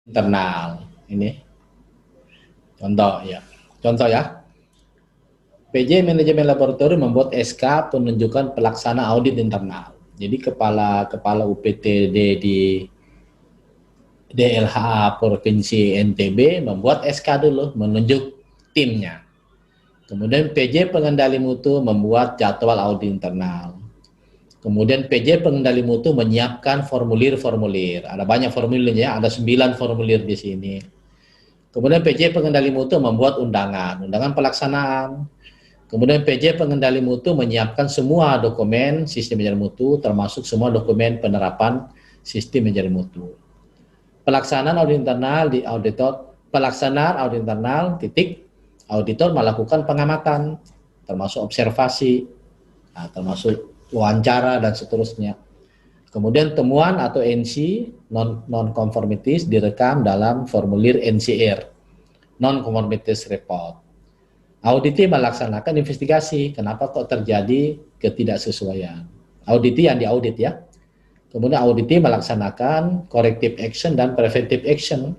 internal. Ini contoh ya. Contoh ya. PJ Manajemen Laboratorium membuat SK penunjukan pelaksana audit internal. Jadi kepala UPTD di DLHA Provinsi NTB membuat SK dulu menunjuk timnya. Kemudian PJ Pengendali Mutu membuat jadwal audit internal. Kemudian PJ Pengendali Mutu menyiapkan formulir-formulir. Ada banyak formulirnya, ada 9 formulir di sini. Kemudian PJ Pengendali Mutu membuat undangan pelaksanaan. Kemudian PJ Pengendali Mutu menyiapkan semua dokumen sistem manajemen mutu, termasuk semua dokumen penerapan sistem manajemen mutu. Pelaksanaan audit internal di auditor, pelaksanaan audit internal, auditor melakukan pengamatan, termasuk observasi, termasuk wawancara dan seterusnya. Kemudian temuan atau NC, non-conformities, direkam dalam formulir NCR, non-conformities report. Auditi melaksanakan investigasi, kenapa kok terjadi ketidaksesuaian. Auditi yang diaudit ya. Kemudian auditi melaksanakan corrective action dan preventive action,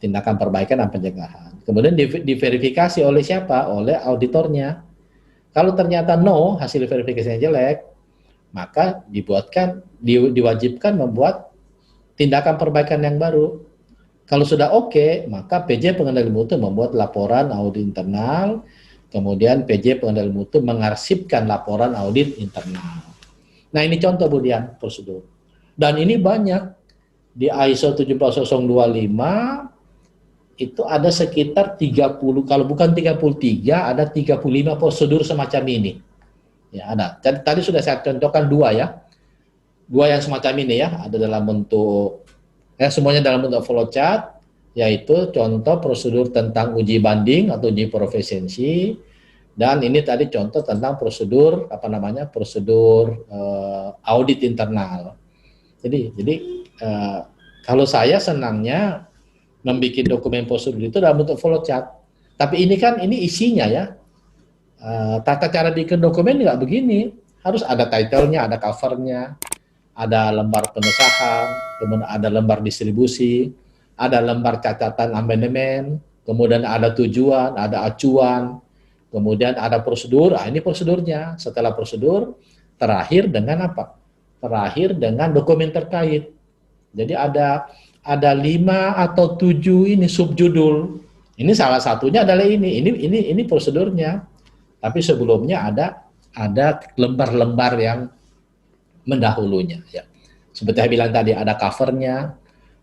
tindakan perbaikan dan pencegahan. Kemudian diverifikasi oleh siapa? Oleh auditornya. Kalau ternyata no, hasil verifikasinya jelek, maka diwajibkan membuat tindakan perbaikan yang baru. Kalau sudah oke, maka PJ Pengendali Mutu membuat laporan audit internal, kemudian PJ Pengendali Mutu mengarsipkan laporan audit internal. Nah ini contoh Budian prosedur. Dan ini banyak di ISO 17025 itu ada sekitar 30, kalau bukan 33, ada 35 prosedur semacam ini. Ya ada. Tadi sudah saya contohkan 2 ya. 2 yang semacam ini ya, ada dalam bentuk semuanya dalam bentuk flowchart, yaitu contoh prosedur tentang uji banding atau uji profesiensi, dan ini tadi contoh tentang prosedur prosedur audit internal. Jadi kalau saya senangnya membuat dokumen prosedur itu dalam bentuk flowchart. Tapi ini kan ini isinya ya. Tata cara bikin dokumen nggak begini, harus ada title-nya, ada cover-nya, ada lembar pengesahan, kemudian ada lembar distribusi, ada lembar catatan amandemen, kemudian ada tujuan, ada acuan, kemudian ada prosedur. Ini prosedurnya. Setelah prosedur, terakhir dengan apa? Terakhir dengan dokumen terkait. Jadi ada 5 atau 7 ini subjudul. Ini salah satunya adalah ini prosedurnya. Tapi sebelumnya ada lembar-lembar yang mendahulunya ya. Seperti saya bilang tadi, ada covernya,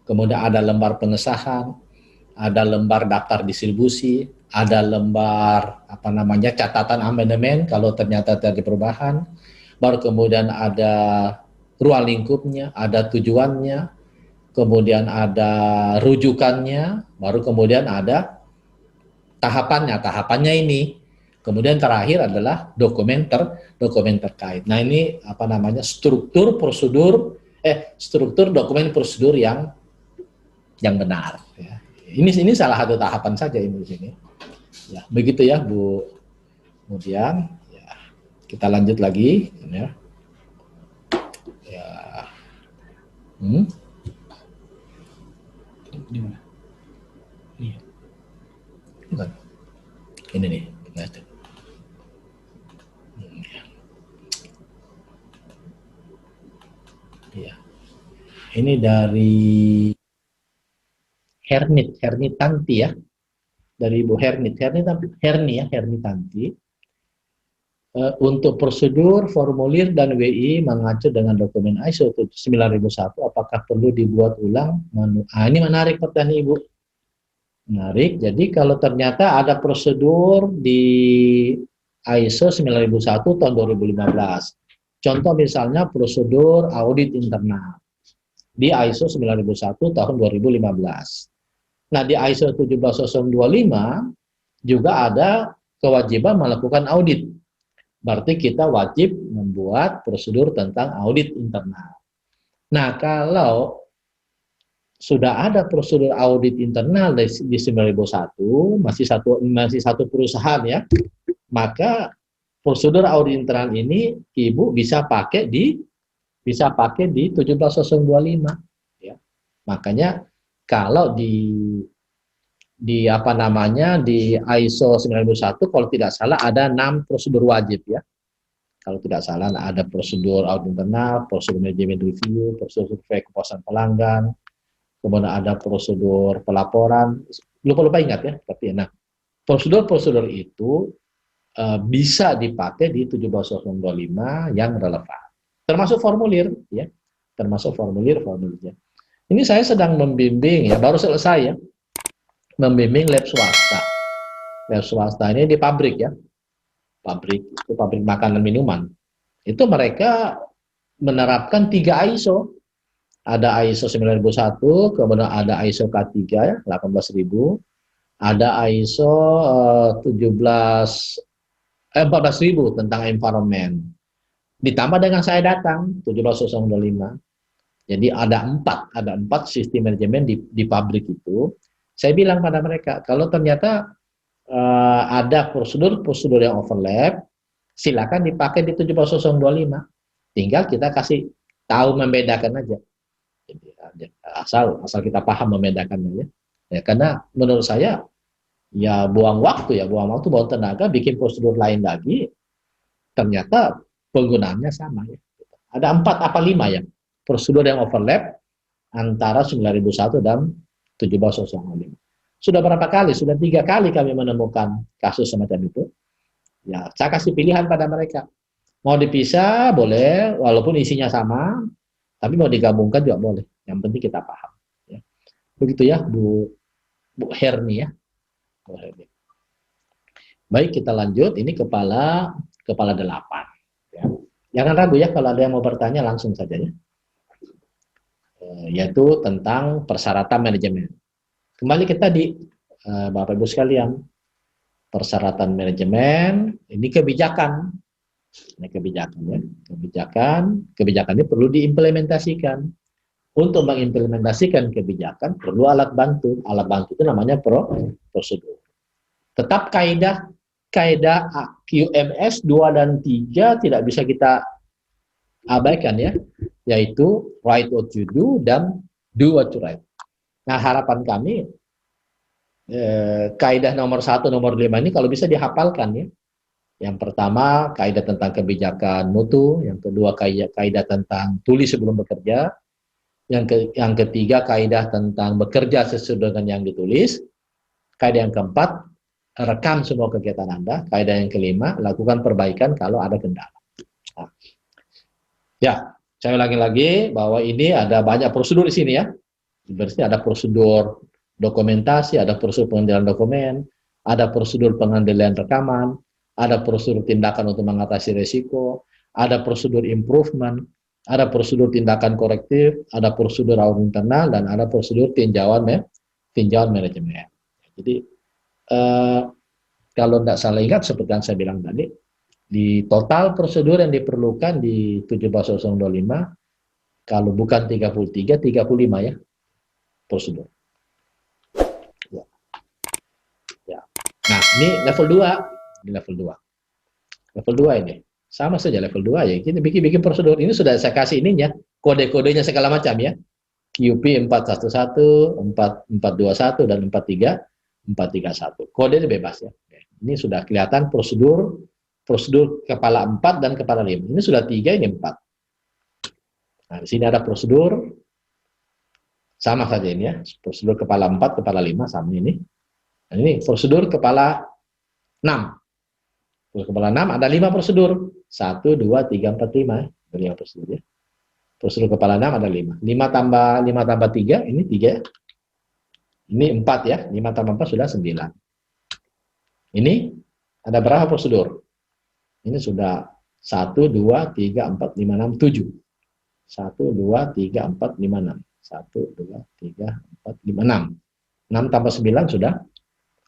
kemudian ada lembar pengesahan, ada lembar daftar distribusi, ada lembar catatan amandemen kalau ternyata terjadi perubahan, baru kemudian ada ruang lingkupnya, ada tujuannya, kemudian ada rujukannya, baru kemudian ada tahapannya ini. Kemudian terakhir adalah dokumen terkait. Nah ini struktur dokumen prosedur yang benar. Ya. Ini salah satu tahapan saja ini di sini. Ya, begitu ya Bu. Kemudian ya, kita lanjut lagi. Ya. Ya. Di mana? Iya. Bukan. Ini nih. Ya. Ini dari Hernitanti ya. Dari Ibu Hernitanti. Untuk prosedur, formulir, dan WI mengacu dengan dokumen ISO 9001, apakah perlu dibuat ulang? Ini menarik pertanyaan Ibu. Menarik. Jadi kalau ternyata ada prosedur di ISO 9001 tahun 2015. Contoh misalnya prosedur audit internal di ISO 9001 tahun 2015. Nah, di ISO 17025 juga ada kewajiban melakukan audit. Berarti kita wajib membuat prosedur tentang audit internal. Nah, kalau sudah ada prosedur audit internal di 9001, masih satu perusahaan ya, maka prosedur audit internal ini Ibu bisa pakai di 17025 ya. Makanya Kalau di apa namanya di ISO 9001 kalau tidak salah ada 6 prosedur wajib ya. Kalau tidak salah ada prosedur audit internal, prosedur manajemen review, prosedur survei kepuasan pelanggan, kemudian ada prosedur pelaporan. Lupa-lupa ingat ya, tapi nah prosedur-prosedur itu bisa dipakai di 17025 yang relevan. Termasuk formulir ya. Termasuk formulirnya. Ini saya sedang membimbing ya, baru selesai ya, membimbing lab swasta. Lab swasta ini di pabrik ya, pabrik makanan minuman. Itu mereka menerapkan 3 ISO. Ada ISO 9001, kemudian ada ISO K3 ya, 18.000, ada ISO 14.000 tentang environment. Ditambah dengan saya datang 17025. Jadi ada 4 sistem manajemen di pabrik itu. Saya bilang pada mereka, kalau ternyata ada prosedur yang overlap, silakan dipakai di 17025. Tinggal kita kasih tahu membedakan aja. Jadi, asal kita paham membedakannya ya. Ya, karena menurut saya ya buang waktu, buang tenaga, bikin prosedur lain lagi, ternyata penggunaannya sama ya. Ada 4 apa 5 ya prosedur yang overlap antara 9001 dan 17005. Sudah berapa kali? Sudah 3 kali kami menemukan kasus semacam itu. Ya, saya kasih pilihan pada mereka. Mau dipisah boleh, walaupun isinya sama, tapi mau digabungkan juga boleh. Yang penting kita paham. Ya. Begitu ya, Bu Herni ya. Bu Herni. Baik, kita lanjut. Ini kepala 8. Ya. Jangan ragu ya, kalau ada yang mau bertanya langsung saja ya. Yaitu tentang persyaratan manajemen. Kembali ke tadi, Bapak Ibu sekalian, persyaratan manajemen, ini kebijakan. Ini kebijakan ya. Kebijakan ini perlu diimplementasikan. Untuk mengimplementasikan kebijakan perlu alat bantu. Alat bantu itu namanya prosedur. Tetap kaidah QMS 2 dan 3 tidak bisa kita abaikan ya, yaitu write what you do dan do what you write. Nah, harapan kami kaidah nomor 1, nomor 5 ini kalau bisa dihafalkan ya. Yang pertama, kaidah tentang kebijakan mutu, yang kedua kaidah tentang tulis sebelum bekerja, yang ketiga kaidah tentang bekerja sesuai dengan yang ditulis, kaidah yang keempat, rekam semua kegiatan Anda, kaidah yang kelima, lakukan perbaikan kalau ada kendala. Nah, ya, saya ulangi lagi bahwa ini ada banyak prosedur di sini ya. Berarti ada prosedur dokumentasi, ada prosedur pengendalian dokumen, ada prosedur pengendalian rekaman, ada prosedur tindakan untuk mengatasi risiko, ada prosedur improvement, ada prosedur tindakan korektif, ada prosedur audit internal, dan ada prosedur tinjauan manajemen. Jadi kalau tidak salah ingat seperti yang saya bilang tadi, di total prosedur yang diperlukan di 17025, kalau bukan 33, 35 ya prosedur. Ya. Ya. Nah, ini level 2. Di level 2. Level 2 ini. Sama saja level 2 ya. Kita bikin prosedur. Ini sudah saya kasih ininya, kode-kodenya segala macam ya. QP 411, 421 dan 431. Kode ini bebas ya. Ini sudah kelihatan prosedur kepala 4 dan kepala 5. Ini sudah 3, ini 4. Nah, di sini ada prosedur sama saja ini ya. Prosedur kepala 4, kepala 5 sama ini. Nah, ini prosedur kepala 6. Prosedur kepala 6 ada 5 prosedur. 1, 2, 3, 4, 5. Ada 5 prosedur ya. Prosedur kepala 6 ada 5. 5 tambah 3, ini 3 ya. Ini 4 ya. 5 tambah 4 sudah 9. Ini ada berapa prosedur? Ini sudah 1, 2, 3, 4, 5, 6, 7. 1, 2, 3, 4, 5, 6. 1, 2, 3, 4, 5, 6. 6 tambah 9 sudah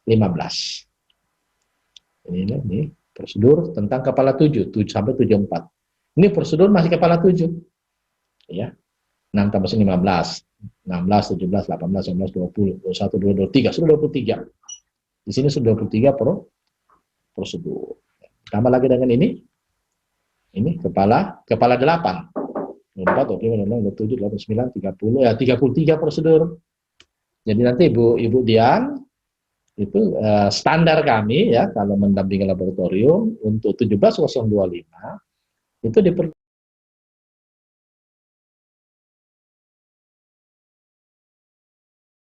15. Ini prosedur tentang kepala 7 sampai 74. Ini prosedur masih kepala 7. Ya. 6 tambah 15. 16, 17, 18, 19, 20, 21, 22, 23. Sudah 23. Di sini sudah 23 prosedur. Tambah lagi dengan ini kepala 8. 24, 25, 26, 27, 29, 30, ya 33 prosedur. Jadi nanti Ibu Dian itu standar kami ya kalau mendampingi laboratorium untuk 17025 itu diperlukan